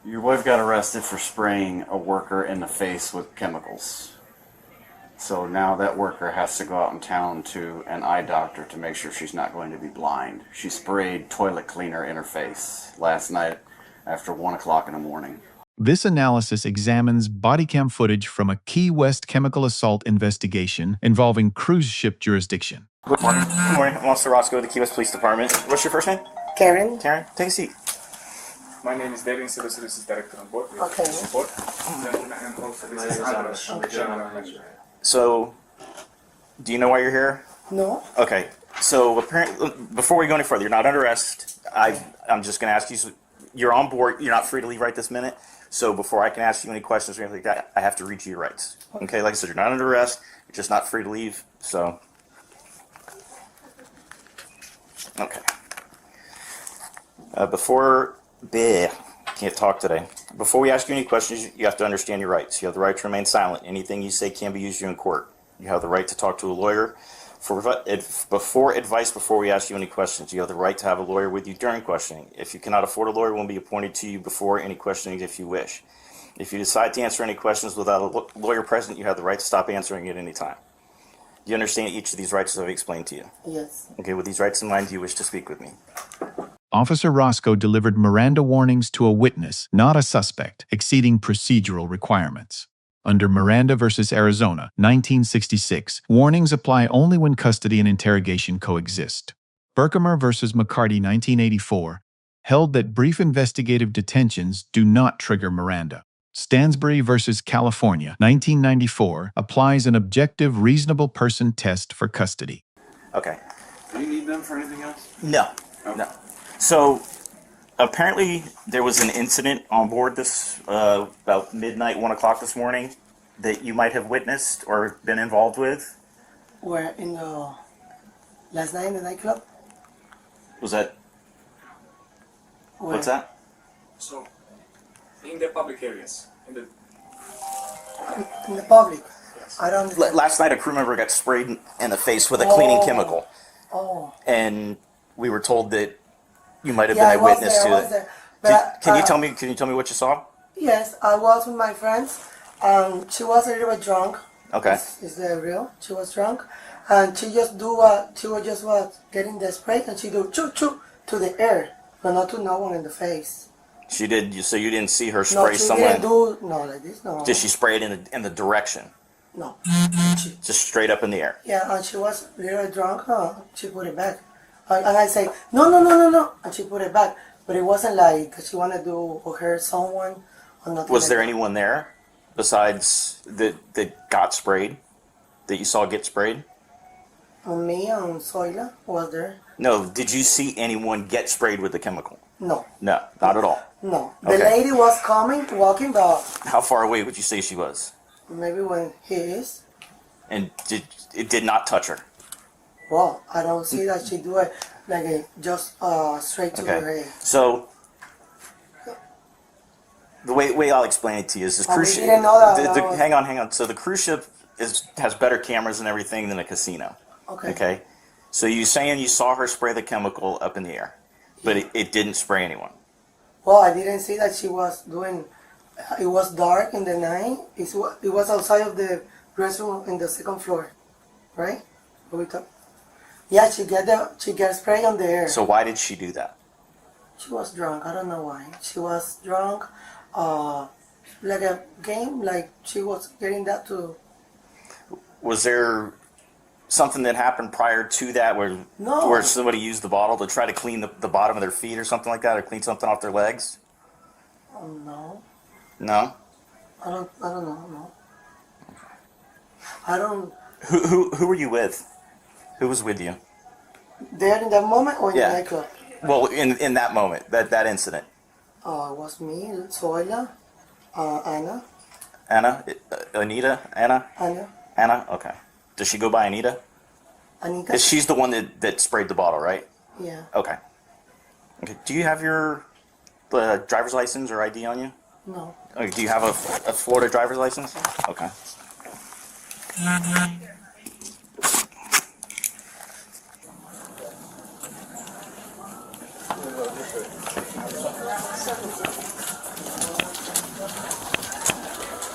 Your wife got arrested for spraying a worker in the face with chemicals. So now that worker has to go out in town to an eye doctor to make sure she's not going to be blind. She sprayed toilet cleaner in her face last night after 1 o'clock in the morning. This analysis examines bodycam footage from a Key West chemical assault investigation involving cruise ship jurisdiction. Good morning. Good morning. I'm Officer Rosco of the Key West Police Department. What's your first name? Karen. Karen, take a seat. My name is Devin, Civil Services Director on board. Okay. And also this is General Manager. So, do you know why you're here? No. Okay. So, apparently, before we go any further, you're not under arrest. I'm just going to ask you, so you're on board. You're not free to leave right this minute. So, before I can ask you any questions or anything like that, I have to read you your rights. Okay? Like I said, you're not under arrest. You're just not free to leave. So, okay. Can't talk today. Before we ask you any questions, you have to understand your rights. You have the right to remain silent. Anything you say can be used in court. You have the right to talk to a lawyer before we ask you any questions. You have the right to have a lawyer with you during questioning. If you cannot afford a lawyer, one will be appointed to you before any questioning if you wish. If you decide to answer any questions without a lawyer present, you have the right to stop answering at any time. Do you understand each of these rights as I've explained to you? Yes. Okay, with these rights in mind, do you wish to speak with me? Officer Rosco delivered Miranda warnings to a witness, not a suspect, exceeding procedural requirements. Under Miranda v. Arizona, 1966, warnings apply only when custody and interrogation coexist. Berkemer v. McCarty, 1984, held that brief investigative detentions do not trigger Miranda. Stansbury v. California, 1994, applies an objective reasonable person test for custody. Okay. Do you need them for anything else? No. Okay. No. So, apparently there was an incident on board this about midnight, 1 o'clock this morning that you might have witnessed or been involved with. Where in the last night in the nightclub? Was that? Where? What's that? So, in the public areas, In the public. Yes. I don't understand. Last night a crew member got sprayed in the face with a cleaning chemical. Oh. And we were told that you might have Yeah, been a witness to it. there. But, Can you tell me what you saw? Yes, I was with my friends. She was a little bit drunk. Okay. Is that real? She was drunk, and she just was getting the spray, and she do choo choo to the air, but not to no one in the face. She did. So you didn't see her No, spray she someone. didn't do no like this. No. Did she spray it in the direction? No. Just straight up in the air. Yeah, and she was a little drunk. She put it back, and I say no, and she put it back. But it wasn't like she wanted to do or hurt someone or nothing. Was like there that. anyone there besides that got sprayed, that you saw get sprayed? Me and Soila was there. No. Did you see anyone get sprayed with the chemical? No. No, not at all. No. The Okay. lady was walking, but How far away would you say she was? maybe when he is. And it did not touch her? Well, I don't see that she do it like just straight to her Okay. head. So the way I'll explain it to you is this Oh, cruise we ship. didn't know that. Hang on. So the cruise ship has better cameras and everything than a casino. Okay. Okay. So you saying you saw her spray the chemical up in the air, but it didn't spray anyone. Well, I didn't see that she was doing. It was dark in the night. It was outside of the restroom in the second floor, right? What we talk? Yeah, she get spray on the air. So why did she do that? She was drunk. I don't know why. She was drunk. Like a game. Like she was getting that to. Was there something that happened prior to that No. where somebody used the bottle to try to clean the bottom of their feet or something like that, or clean something off their legs? Oh no. No. I don't know. No. I don't. Who were you with? Who was with you? There in that moment or in Yeah. the nightclub? Well, in that moment, that incident. It was me, Soila, Anna. Anna? Anita? Anna? Okay. Does she go by Anita? Anita. She's the one that sprayed the bottle, right? Yeah. Okay. Okay. Do you have your driver's license or ID on you? No. Okay. Do you have a Florida driver's license? Okay.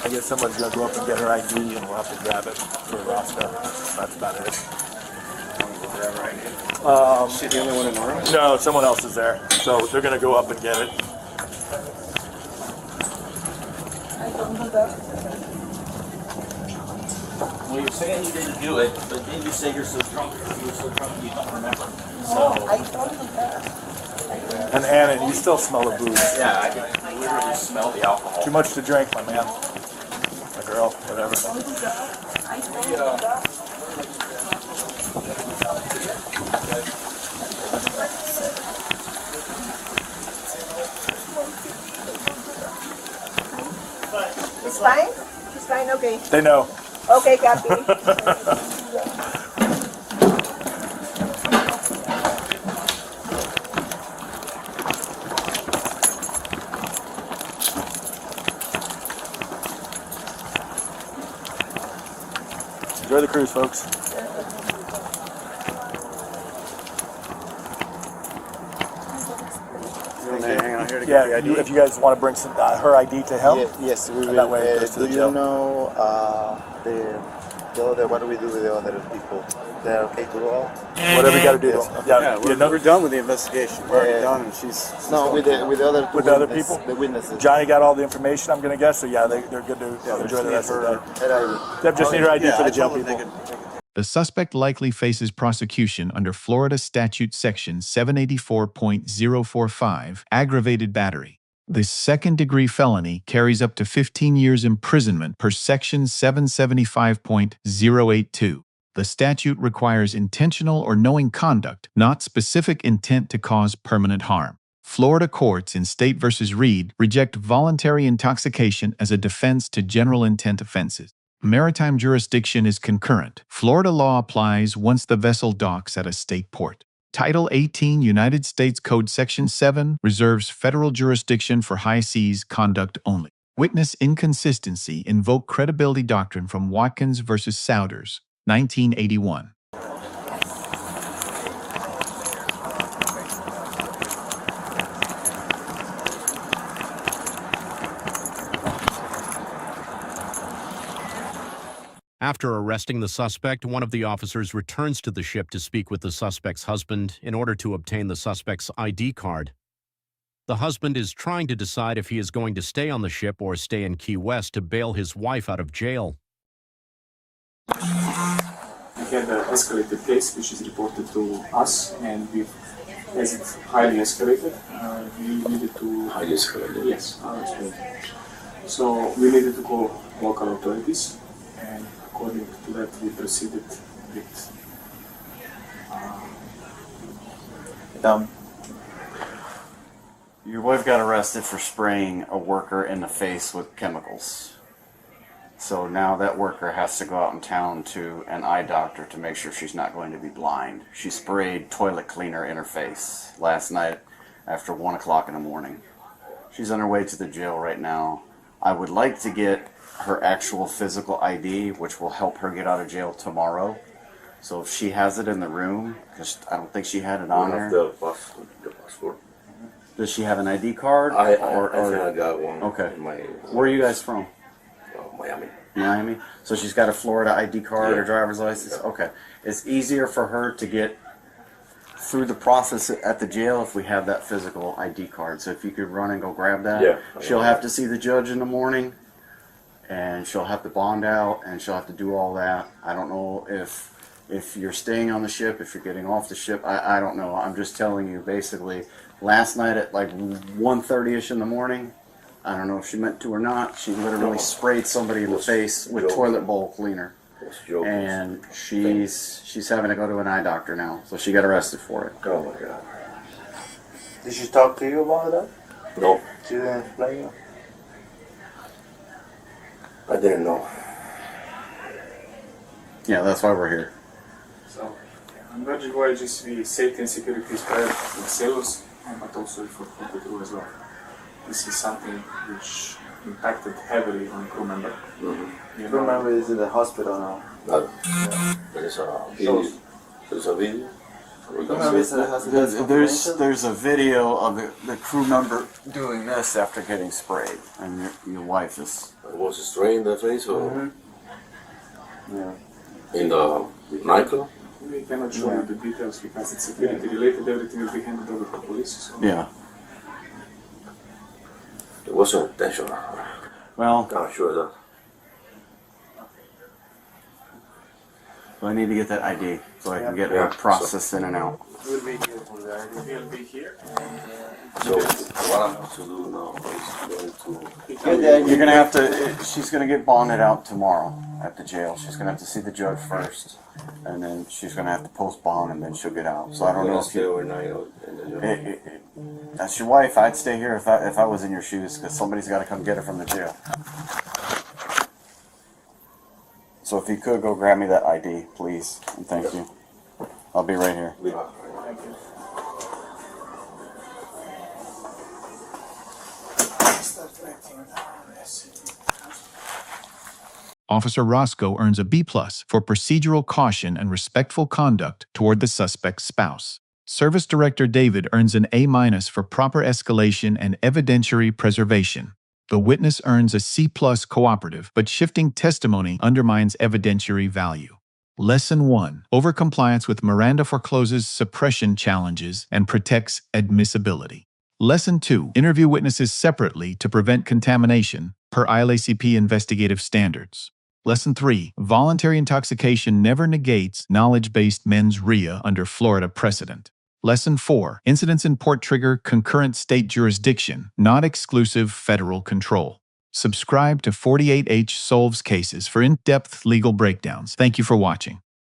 I guess somebody's gonna go up and get her ID, and we'll have to grab it for Rosco. That's about it. Is she the only one in the room? No, someone else is there, so they're gonna go up and get it. Well, you're saying you didn't do it, but then you say you're so drunk. You were so drunk you don't remember. So. And Anna, you still smell the booze. Yeah, I can literally smell the alcohol. Too much to drink, my man. My girl, whatever. It's fine? It's fine, okay. They know. Okay, copy. Enjoy the cruise, folks. Hang out here to get Yeah, the ID. if you guys want to bring some her ID to help. Yes, we will. That way it goes to Do the you jail. know the other? What do we do with the other people? They're okay to go out? Whatever you got to do. Yes. Yeah, no, we're done with the investigation. We're already done, and she's No, with the other With the other witness- people? The witnesses. Johnny got all the information, I'm gonna guess. So yeah, they're good to enjoy the rest of the day. They just need her ID for the jail people. The suspect likely faces prosecution under Florida Statute Section 784.045, aggravated battery. This second-degree felony carries up to 15 years imprisonment per Section 775.082. The statute requires intentional or knowing conduct, not specific intent to cause permanent harm. Florida courts in State v. Reed reject voluntary intoxication as a defense to general intent offenses. Maritime jurisdiction is concurrent. Florida law applies once the vessel docks at a state port. Title 18 United States Code Section 7 reserves federal jurisdiction for high seas conduct only. Witness inconsistency invoke credibility doctrine from Watkins v. Souders, 1981. After arresting the suspect, one of the officers returns to the ship to speak with the suspect's husband in order to obtain the suspect's ID card. The husband is trying to decide if he is going to stay on the ship or stay in Key West to bail his wife out of jail. We had an escalated case which is reported to us, and as it's highly escalated, we needed to... Highly escalated? Yes, highly escalated. So we needed to call local authorities, and according to that we proceeded with... Your wife got arrested for spraying a worker in the face with chemicals. So now that worker has to go out in town to an eye doctor to make sure she's not going to be blind. She sprayed toilet cleaner in her face last night after 1 o'clock in the morning. She's on her way to the jail right now. I would like to get her actual physical ID, which will help her get out of jail tomorrow. So if she has it in the room, because I don't think she had it on her. The passport. Does she have an ID card? I think I got one. Okay. In my, Where are you guys from? Miami. Miami? So she's got a Florida ID card or Yeah. driver's license? Yeah. Okay. It's easier for her to get through the process at the jail if we have that physical ID card. So if you could run and go grab that. Yeah. She'll have to see the judge in the morning, and she'll have to bond out, and she'll have to do all that. I don't know if you're staying on the ship, if you're getting off the ship. I don't know. I'm just telling you, basically, last night at like 1:30ish in the morning, I don't know if she meant to or not, she literally sprayed somebody in the face with toilet bowl cleaner. And she's having to go to an eye doctor now, so she got arrested for it. Oh my God. Did she talk to you about that? No, She didn't explain you? I didn't know. Yeah, that's why we're here. So, on Virgin Voyages, we safety and security is provided for sailors, but also for the crew as well. This is something which impacted heavily on crew member. Mm-hmm. You Crew member is in the hospital now. No. There is a video. There's a video. There's a video of the crew member doing this after getting sprayed, and your wife is. Was it straight in the face or Yeah. in the nightclub? We cannot show you the details because it's security related. Everything will be handed over to police. So. Yeah. It wasn't intentional. Well, I'm sure that. I need to get that ID so I can get Yeah, her processed in and out. We'll be here for the ID. We'll be here. So what I have to do now is going to. You're gonna have to. She's gonna get bonded out tomorrow at the jail. She's gonna have to see the judge first, and then she's gonna have to post bond, and then she'll get out. So I don't know if stay you. overnight in the jail. That's your wife. I'd stay here if I was in your shoes, because somebody's got to come get her from the jail. So if you could go grab me that ID, please, and thank you. I'll be right here. Leave it. Thank you. Officer Rosco earns a B+ for procedural caution and respectful conduct toward the suspect's spouse. Service Director David earns an A- for proper escalation and evidentiary preservation. The witness earns a C+ cooperative, but shifting testimony undermines evidentiary value. Lesson 1. Overcompliance with Miranda forecloses suppression challenges and protects admissibility. Lesson 2. Interview witnesses separately to prevent contamination, per ILACP investigative standards. Lesson 3. Voluntary intoxication never negates knowledge-based mens rea under Florida precedent. Lesson 4. Incidents in port trigger concurrent state jurisdiction, not exclusive federal control. Subscribe to 48H Solves Cases for in-depth legal breakdowns. Thank you for watching.